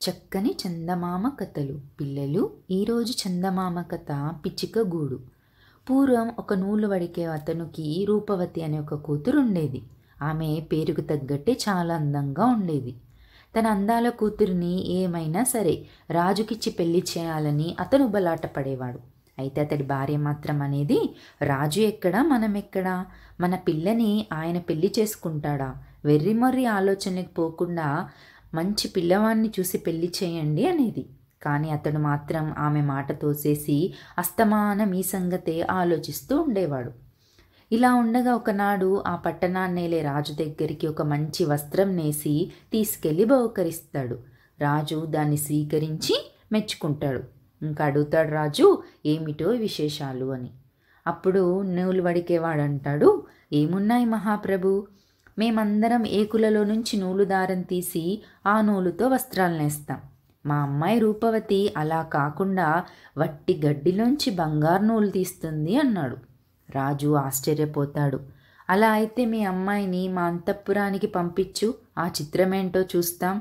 చక్కని చందమామ కథలు. పిల్లలు, ఈరోజు చందమామ కథ పిచ్చిక గూడు. పూర్వం ఒక నూలు వడికే అతనికి రూపవతి అనే ఒక కూతురు ఉండేది. ఆమె పేరుకు తగ్గట్టే చాలా అందంగా ఉండేది. తన అందాల కూతురిని ఏమైనా సరే రాజుకిచ్చి పెళ్లి చేయాలని అతను బలాట పడేవాడు. అయితే అతడి భార్య మాత్రం అనేది, రాజు ఎక్కడా, మనం ఎక్కడా, మన పిల్లని ఆయన పెళ్లి చేసుకుంటాడా, వెర్రిమొర్రి ఆలోచనలకు పోకుండా మంచి పిల్లవాడిని చూసి పెళ్లి చేయండి అనేది. కానీ అతడు మాత్రం ఆమె మాట తోసేసి అస్తమానం ఈ సంగతే ఆలోచిస్తూ ఉండేవాడు. ఇలా ఉండగా ఒకనాడు ఆ పట్టణాన్నేలే రాజు దగ్గరికి ఒక మంచి వస్త్రం నేసి తీసుకెళ్ళి బహుకరిస్తాడు. రాజు దాన్ని స్వీకరించి మెచ్చుకుంటాడు. ఇంకా అడుగుతాడు రాజు, ఏమిటో విశేషాలు అని. అప్పుడు నూలు వడికేవాడు అంటాడు, ఏమున్నాయి మహాప్రభు, మేమందరం ఏకులలో నుంచి నూలు దారం తీసి ఆ నూలుతో వస్త్రాలు నేస్తాం. మా అమ్మాయి రూపవతి అలా కాకుండా వట్టి గడ్డిలోంచి బంగారు నూలు తీస్తుంది అన్నాడు. రాజు ఆశ్చర్యపోతాడు. అలా అయితే మీ అమ్మాయిని మా అంతఃపురానికి పంపించు, ఆ చిత్రమేంటో చూస్తాం.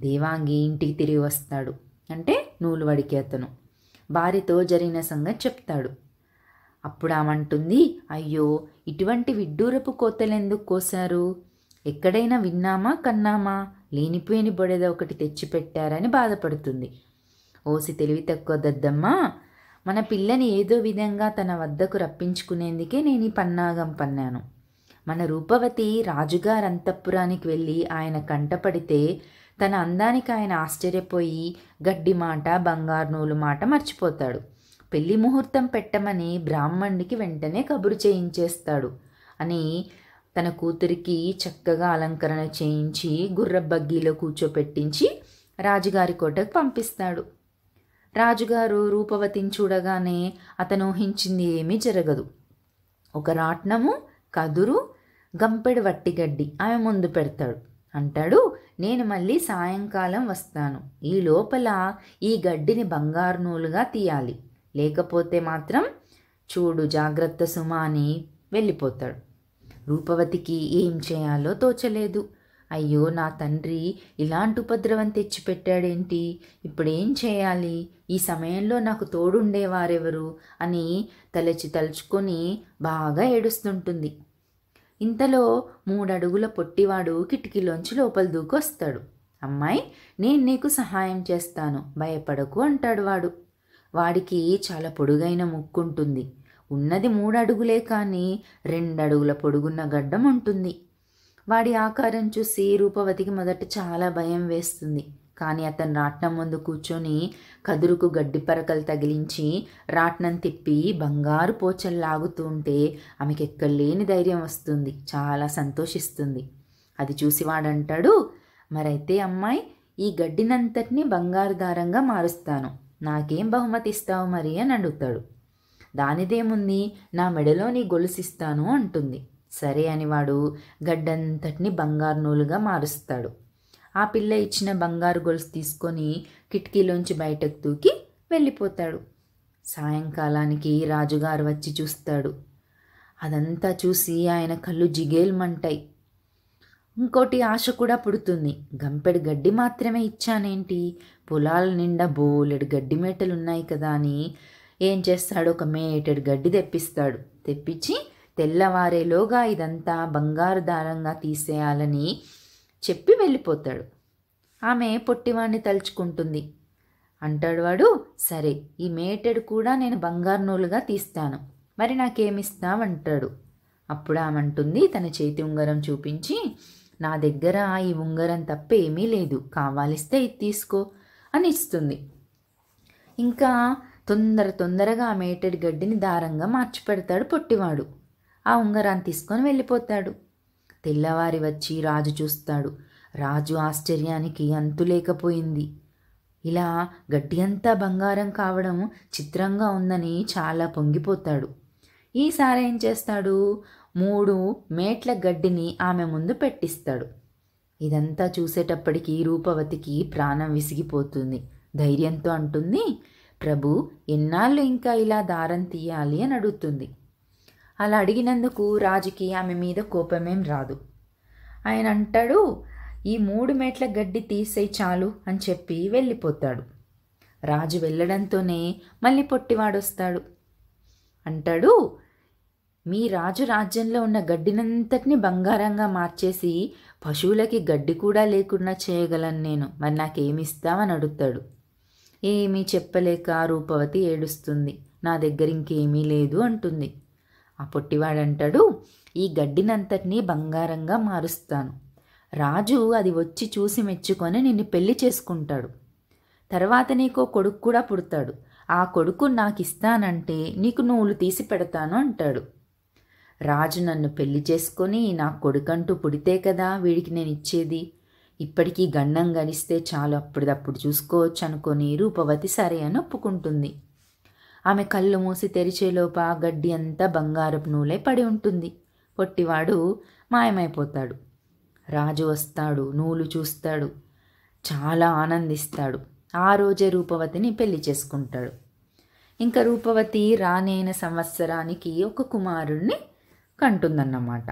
దేవాంగి ఇంటికి తిరిగి వస్తాడు. అంటే నూలు వడికే అతను భార్యతో జరిగిన సంగతి చెప్తాడు. అప్పుడు ఆమంటుంది, అయ్యో, ఇటువంటి విడ్డూరపు కోతలెందుకు కోశారు? ఎక్కడైనా విన్నామా కన్నామా? లేనిపోయిన బొడెద ఒకటి తెచ్చిపెట్టారని బాధపడుతుంది. ఓసి తెలివి తక్కువ దద్దమ్మా, మన పిల్లని ఏదో విధంగా తన వద్దకు రప్పించుకునేందుకే నేను ఈ పన్నాగం పన్నాను. మన రూపవతి రాజుగారి అంతఃపురానికి వెళ్ళి ఆయన కంటపడితే తన అందానికి ఆయన ఆశ్చర్యపోయి గడ్డి మాట, బంగారు నూలు మాట మర్చిపోతాడు. పెళ్లి ముహూర్తం పెట్టమని బ్రాహ్మణుడికి వెంటనే కబురు చేయించేస్తాడు అని తన కూతురికి చక్కగా అలంకరణ చేయించి గుర్రబగ్గీలో కూర్చోపెట్టించి రాజుగారి కోటకు పంపిస్తాడు. రాజుగారు రూపవతిని చూడగానే అతను ఊహించింది ఏమీ జరగదు. ఒక రాట్నము, కదురు, గంపెడు వట్టిగడ్డి ఆమె ముందు పెడతాడు. అంటాడు, నేను మళ్ళీ సాయంకాలం వస్తాను. ఈ లోపల ఈ గడ్డిని బంగారు నూలుగా తీయాలి, లేకపోతే మాత్రం చూడు జాగ్రత్త సుమా అని వెళ్ళిపోతాడు. రూపవతికి ఏం చేయాలో తోచలేదు. అయ్యో, నా తండ్రి ఇలాంటి ఉపద్రవం తెచ్చిపెట్టాడేంటి, ఇప్పుడేం చేయాలి, ఈ సమయంలో నాకు తోడుండేవారెవరు అని తలుచుకొని బాగా ఏడుస్తుంటుంది. ఇంతలో 3 అడుగుల పొట్టివాడు కిటికీలోంచి లోపల దూకొస్తాడు. అమ్మాయి, నేను నీకు సహాయం చేస్తాను, భయపడకు అంటాడు వాడు. వాడికి చాలా పొడుగైన ముక్కుంటుంది. ఉన్నది 3 అడుగులే కానీ 2 అడుగుల పొడుగున్న గడ్డం ఉంటుంది. వాడి ఆకారం చూసి రూపవతికి మొదట చాలా భయం వేస్తుంది. కానీ అతను రాట్నం ముందు కూర్చొని కదురుకు గడ్డి పరకలు తగిలించి రాట్నం తిప్పి బంగారు పోచలు లాగుతూ ఉంటే ఆమెకి ఎక్కడలేని ధైర్యం వస్తుంది. చాలా సంతోషిస్తుంది. అది చూసి వాడంటాడు, మరైతే అమ్మాయి, ఈ గడ్డినంతటినీ బంగారు దారంగా మారుస్తాను, నాకేం బహుమతి ఇస్తావు మరి అని అడుగుతాడు. దానిదేముంది, నా మెడలో నీ గొలుసిస్తాను అంటుంది. సరే అని వాడు గడ్డంతటిని బంగారు నూలుగా మారుస్తాడు. ఆ పిల్ల ఇచ్చిన బంగారు గొలుసు తీసుకొని కిటికీలోంచి బయటకు దూకి వెళ్ళిపోతాడు. సాయంకాలానికి రాజుగారు వచ్చి చూస్తాడు. అదంతా చూసి ఆయన కళ్ళు జిగేల్మంటాయి. ఇంకోటి ఆశ కూడా పుడుతుంది. గంపెడు గడ్డి మాత్రమే ఇచ్చానేంటి, పొలాల నిండా బోలెడు గడ్డి మేటలు ఉన్నాయి కదా అని ఏం చేస్తాడు, ఒక మేటెడు గడ్డి తెప్పిస్తాడు. తెప్పించి తెల్లవారేలోగా ఇదంతా బంగారు దారంగా తీసేయాలని చెప్పి వెళ్ళిపోతాడు. ఆమె పొట్టివాణ్ణి తలుచుకుంటుంది. అంటాడు వాడు, సరే, ఈ మేటెడు కూడా నేను బంగారు నూలుగా తీస్తాను, మరి నాకేమిస్తావంటాడు. అప్పుడు ఆమె అంటుంది, తన చేతి ఉంగరం చూపించి, నా దగ్గర ఈ ఉంగరం తప్ప ఏమీ లేదు, కావాలిస్తే ఇది తీసుకో అని ఇస్తుంది. ఇంకా తొందరగా ఆ మేటెడు గడ్డిని దారంగా మార్చి పెడతాడు పొట్టివాడు. ఆ ఉంగరాన్ని తీసుకొని వెళ్ళిపోతాడు. తెల్లవారి వచ్చి రాజు చూస్తాడు. రాజు ఆశ్చర్యానికి అంతులేకపోయింది. ఇలా గడ్డి అంతా బంగారం కావడం చిత్రంగా ఉందని చాలా పొంగిపోతాడు. ఈసారి ఏం చేస్తాడు, 3 మేట్ల గడ్డిని ఆమె ముందు పెట్టిస్తాడు. ఇదంతా చూసేటప్పటికి రూపవతికి ప్రాణం విసిగిపోతుంది. ధైర్యంతో అంటుంది, ప్రభు, ఎన్నాళ్ళు ఇంకా ఇలా దారం తీయాలి అని అడుగుతుంది. అలా అడిగినందుకు రాజుకి ఆమె మీద కోపమేం రాదు. ఆయన అంటాడు, ఈ 3 మేట్ల గడ్డి తీసేయి చాలు అని చెప్పి వెళ్ళిపోతాడు. రాజు వెళ్ళడంతోనే మళ్ళీ పొట్టివాడొస్తాడు. అంటాడు, మీ రాజు రాజ్యంలో ఉన్న గడ్డినంతటిని బంగారంగా మార్చేసి పశువులకి గడ్డి కూడా లేకుండా చేయగలను నేను, మరి నాకేమిస్తావని అడుగుతాడు. ఏమీ చెప్పలేక రూపవతి ఏడుస్తుంది. నా దగ్గర ఇంకేమీ లేదు అంటుంది. ఆ పొట్టివాడంటాడు, ఈ గడ్డినంతటినీ బంగారంగా మారుస్తాను. రాజు అది వచ్చి చూసి మెచ్చుకొని నిన్ను పెళ్లి చేసుకుంటాడు. తర్వాత నీకో కొడుకు కూడా పుడతాడు. ఆ కొడుకు నాకు ఇస్తానంటే నీకు నూలు తీసి పెడతాను అంటాడు. రాజు నన్ను పెళ్లి చేసుకొని నా కొడుకంటూ పుడితే కదా వీడికి నేను ఇచ్చేది. ఇప్పటికీ గండం గడిస్తే చాలు, అప్పుడప్పుడు చూసుకోవచ్చు అనుకొని రూపవతి సరే అని ఒప్పుకుంటుంది. ఆమె కళ్ళు మూసి తెరిచేలోప గడ్డి అంతా బంగారపు నూలే పడి ఉంటుంది. పొట్టివాడు మాయమైపోతాడు. రాజు వస్తాడు, నూలు చూస్తాడు, చాలా ఆనందిస్తాడు. ఆ రోజే రూపవతిని పెళ్లి చేసుకుంటాడు. ఇంకా రూపవతి రానైన సంవత్సరానికి ఒక కుమారుణ్ణి కంటుందన్నమాట.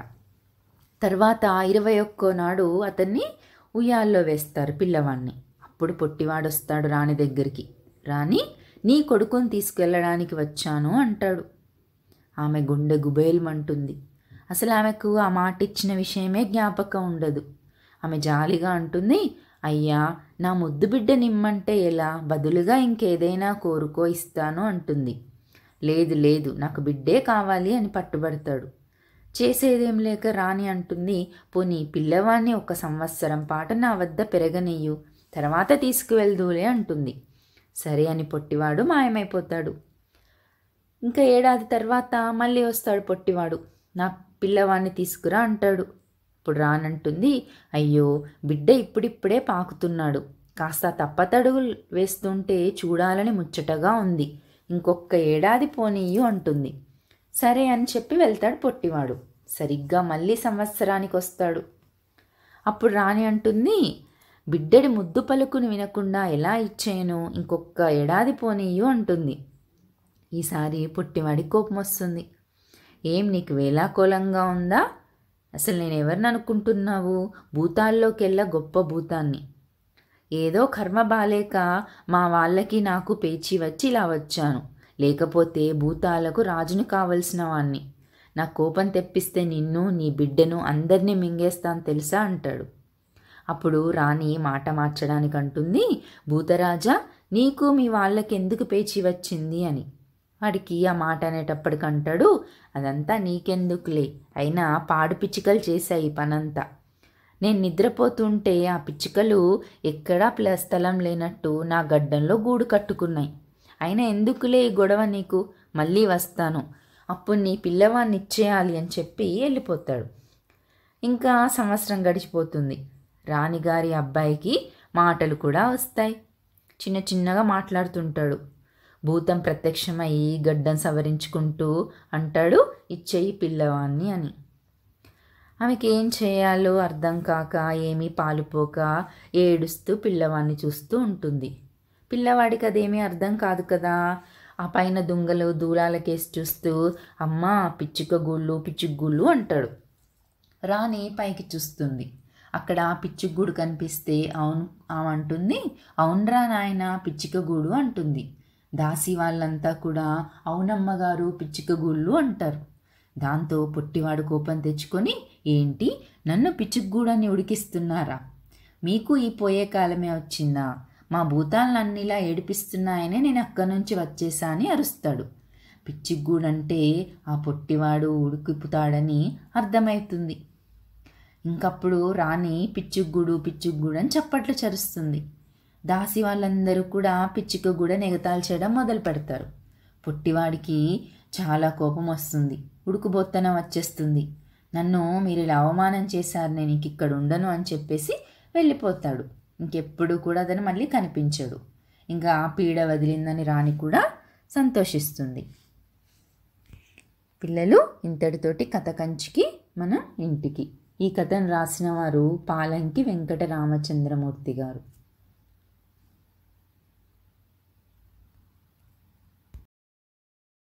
తర్వాత 21వ నాడు అతన్ని ఉయ్యాల్లో వేస్తారు, పిల్లవాడిని. అప్పుడు పొట్టివాడు వస్తాడు రాణి దగ్గరికి. రాణి, నీ కొడుకుని తీసుకెళ్ళడానికి వచ్చాను అంటాడు. ఆమె గుండె గుబేల్మంటుంది. అసలు ఆమెకు ఆ మాట ఇచ్చిన విషయమే జ్ఞాపకం ఉండదు. ఆమె జాలిగా అంటుంది, అయ్యా, నా ముద్దు బిడ్డ నిమ్మంటే ఎలా, బదులుగా ఇంకేదైనా కోరుకో ఇస్తాను అంటుంది. లేదు లేదు, నాకు బిడ్డే కావాలి అని పట్టుబడతాడు. చేసేదేం లేక రాణి అంటుంది, పోనీ పిల్లవాడిని 1 సంవత్సరం పాటు నా వద్ద పెరగనీయు, తర్వాత తీసుకువెళ్దూలే అంటుంది. సరే అని పొట్టివాడు మాయమైపోతాడు. ఇంకా ఏడాది తర్వాత మళ్ళీ వస్తాడు పొట్టివాడు. నా పిల్లవాడిని తీసుకురా అంటాడు. ఇప్పుడు రానంటుంది, అయ్యో, బిడ్డ ఇప్పుడిప్పుడే పాకుతున్నాడు, కాస్త తప్పతడుగులు వేస్తుంటే చూడాలని ముచ్చటగా ఉంది, ఇంకొక ఏడాది పోనీయు అంటుంది. సరే అని చెప్పి వెళ్తాడు పొట్టివాడు. సరిగ్గా మళ్ళీ సంవత్సరానికి వస్తాడు. అప్పుడు రాణి అంటుంది, బిడ్డడి ముద్దు పలుకుని వినకుండా ఎలా ఇచ్చేను, ఇంకొక ఏడాది పోనీయు అంటుంది. ఈసారి పొట్టివాడి కోపం వస్తుంది. ఏం నీకు వేలాకోలంగా ఉందా? అసలు నేను ఎవరిని అనుకుంటున్నావు? భూతాల్లోకెల్లా గొప్ప భూతాన్ని. ఏదో కర్మ బాలేక మా వాళ్ళకి నాకు పేచి వచ్చి ఇలా వచ్చాను, లేకపోతే భూతాలకు రాజును కావలసిన వాణ్ణి. నా కోపం తెప్పిస్తే నిన్ను, నీ బిడ్డను, అందరినీ మింగేస్తాను తెలుసా అంటాడు. అప్పుడు రాణి మాట మార్చడానికి అంటుంది, భూతరాజా, నీకు మీ వాళ్ళకి ఎందుకు పేచి వచ్చింది అని. వాడికి ఆ మాట అనేటప్పటికంటాడు, అదంతా నీకెందుకులే, అయినా పాడు పిచ్చుకలు చేశాయి పనంతా. నేను నిద్రపోతుంటే ఆ పిచ్చుకలు ఎక్కడా స్థలం లేనట్టు నా గడ్డంలో గూడు కట్టుకున్నాయి. అయినా ఎందుకులే ఈ గొడవ నీకు, మళ్ళీ వస్తాను, అప్పుడు నీ పిల్లవాడిని ఇచ్చేయాలి అని చెప్పి వెళ్ళిపోతాడు. ఇంకా సంవత్సరం గడిచిపోతుంది. రాణిగారి అబ్బాయికి మాటలు కూడా వస్తాయి. చిన్న చిన్నగా మాట్లాడుతుంటాడు. భూతం ప్రత్యక్షమయ్యి గడ్డం సవరించుకుంటూ అంటాడు, ఇచ్చేయి పిల్లవాణ్ణి అని. ఆమెకి ఏం చేయాలో అర్థం కాక ఏమీ పాలుపోక ఏడుస్తూ పిల్లవాడిని చూస్తూ ఉంటుంది. పిల్లవాడికి అదేమీ అర్థం కాదు కదా. ఆ పైన దుంగలు దూలాలకేసి చూస్తూ, అమ్మా, పిచ్చుకగూళ్ళు పిచ్చుగూళ్ళు అంటాడు. రాణి పైకి చూస్తుంది. అక్కడ పిచ్చుగూడు కనిపిస్తే ఆమె అంటుంది, అవునరా నాయన, పిచ్చుకగూడు అంటుంది. దాసి వాళ్ళంతా కూడా అవునమ్మగారు పిచ్చుకగూళ్ళు అంటారు. దాంతో పొట్టివాడు కోపం తెచ్చుకొని, ఏంటి, నన్ను పిచ్చుగూడని ఉడికిస్తున్నారా? మీకు ఈ పోయే కాలమే వచ్చిందా? మా భూతాలన్నిలా ఏడిపిస్తున్నాయనే నేను అక్కడి నుంచి వచ్చేసా అని అరుస్తాడు. పిచ్చుగూడంటే ఆ పొట్టివాడు ఉడికిపుతాడని అర్థమవుతుంది. ఇంకప్పుడు రాణి పిచ్చుగూడు పిచ్చుగూడు అని చప్పట్లు చరుస్తుంది. దాసి వాళ్ళందరూ కూడా పిచ్చుకగూడని ఎగతాళి చేయడం మొదలు పెడతారు. పొట్టివాడికి చాలా కోపం వస్తుంది. ఉడుకుబొత్తనం వచ్చేస్తుంది. నన్ను మీరు ఇలా అవమానం చేశారు, నేను ఇంక ఇక్కడ ఉండను అని చెప్పేసి వెళ్ళిపోతాడు. ఇంకెప్పుడు కూడా అతను మళ్ళీ కనిపించడు. ఇంకా పీడ వదిలిందని రాణి కూడా సంతోషిస్తుంది. పిల్లలు, ఇంతటితోటి కథ కంచికి మనం ఇంటికి. ఈ కథను రాసిన వారు పాలంకి వెంకట రామచంద్రమూర్తి గారు.